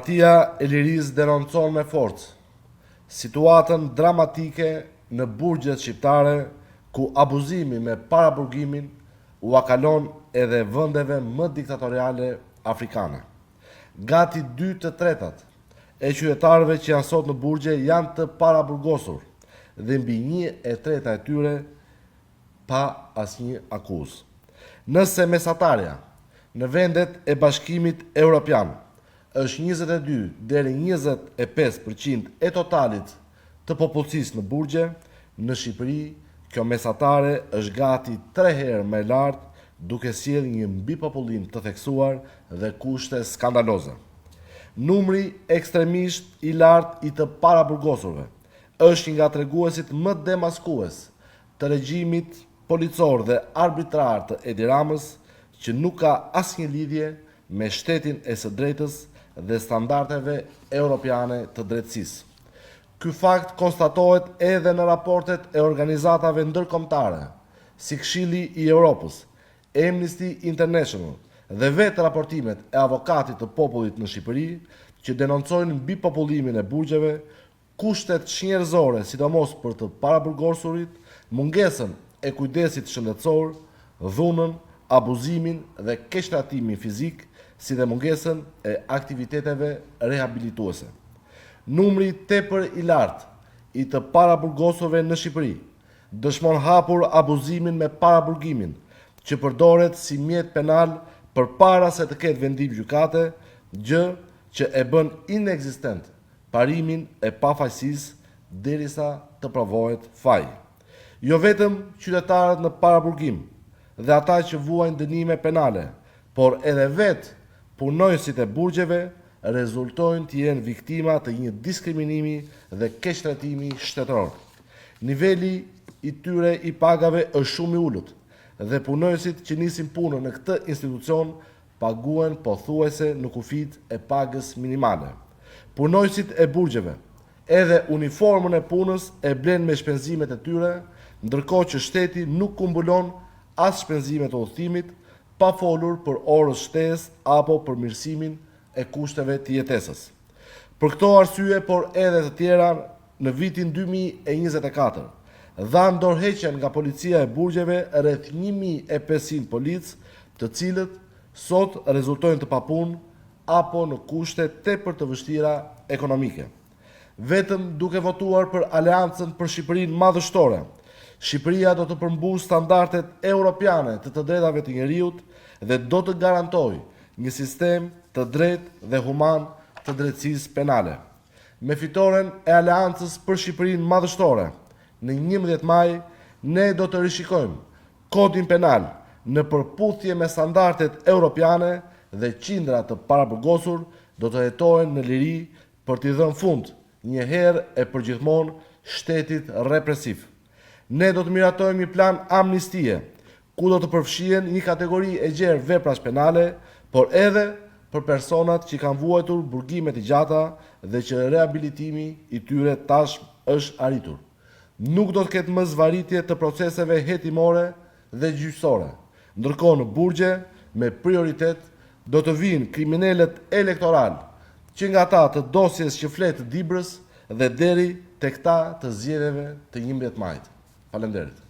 Partia e Lirisë denoncon me forcë situatën dramatike në burgjet shqiptare ku abuzimi me paraburgimin u akalon edhe vendeve më diktatoriale afrikane. Gati 2/3 e qytetarëve që janë sot në burgje janë të paraburgosur dhe mbi 1/3 e tyre pa asnjë akuzë. Nëse mesatarja në vendet e Bashkimit Evropian është 22 deri 25% e totalit të popullsisë në burgje, në Shqipëri kjo mesatare është gati 3 herë më e lartë, duke sjellë një mbipopullim të theksuar dhe kushte skandaloze. Numri ekstremisht i lartë i të paraburgosurve është një nga treguesit më demaskues të regjimit policor dhe arbitrar të Edi Ramës, që nuk ka asnjë lidhje me shtetin e së drejtës dhe standardeve europiane të drejtësisë. Ky fakt konstatohet edhe në raportet e organizatave ndërkombëtare, si Këshilli i Europës, Amnesty International dhe vetë raportimet e avokatit të popullit në Shqipëri, që denoncojnë mbipopullimin e burgjeve, kushtet shnjërzore, sidomos për të paraburgosurit, mungesën e kujdesit shëndetësor, dhunën, abuzimin dhe keqtrajtimin fizik, si dhe mungesën e aktiviteteve rehabilituese. Numri tepër i lartë i të paraburgosurve në Shqipëri dëshmon hapur abuzimin me paraburgimin, që përdoret si mjet penal përpara se të ketë vendim gjykate, gjë që e bën inekzistent parimin e pafajësisë derisa të provohet faj. Jo vetëm qytetarët në paraburgim dhe ata që vuajnë dënime penale, por edhe vetë punojësit e burgjeve rezultojnë të jenë viktima të një diskriminimi dhe keqtrajtimi shtetëror. Niveli i tyre i pagave është shumë i ulët dhe punojësit që nisin punën në këtë institucion paguhen pothuajse në kufit e pagës minimale. Punojësit e burgjeve edhe uniformën e punës e blen me shpenzimet e tyre, ndërkohë që shteti nuk kumbulon as shpenzimet e udhëtimit, pa folur për orës shtesë apo për mirësimin e kushteve të jetesës. Për këto arsye, por edhe të tjera, në vitin 2024, dha ndorheqen nga policia e burgjeve rreth 1500 policë, të cilët sot rezultojnë të papunë apo në kushte tepër të vështira ekonomike. Vetëm duke votuar për Aleancën për Shqipërinë Madhështore, Shqipëria do të përmbusë standardet europiane të drejtave të njerëzit dhe do të garantojë një sistem të drejtë dhe human të drejtësisë penale. Me fitoren e Aleancës për Shqipërinë Madhështore, në 11 maj, ne do të rishikojmë kodin penal në përputhje me standardet europiane dhe qindra të paraburgosur do të jetohen në liri për t'i dhënë fund një herë e përgjithmonë shtetit represiv. Ne do të miratojmë një plan amnistie, ku do të përfshihen një kategori e gjerë veprash penale, por edhe për personat që kanë vuajtur burgime të gjata dhe që rehabilitimi i tyre tash është arritur. Nuk do të ketë më zvarritje të proceseve hetimore dhe gjyqësore. Ndërkohë në burgje, me prioritet, do të vinë kriminalët elektoral, që nga ata të dosjes që flet të Dibrës dhe deri tek ta të zgjedhjeve të 11 majit. Faleminderit.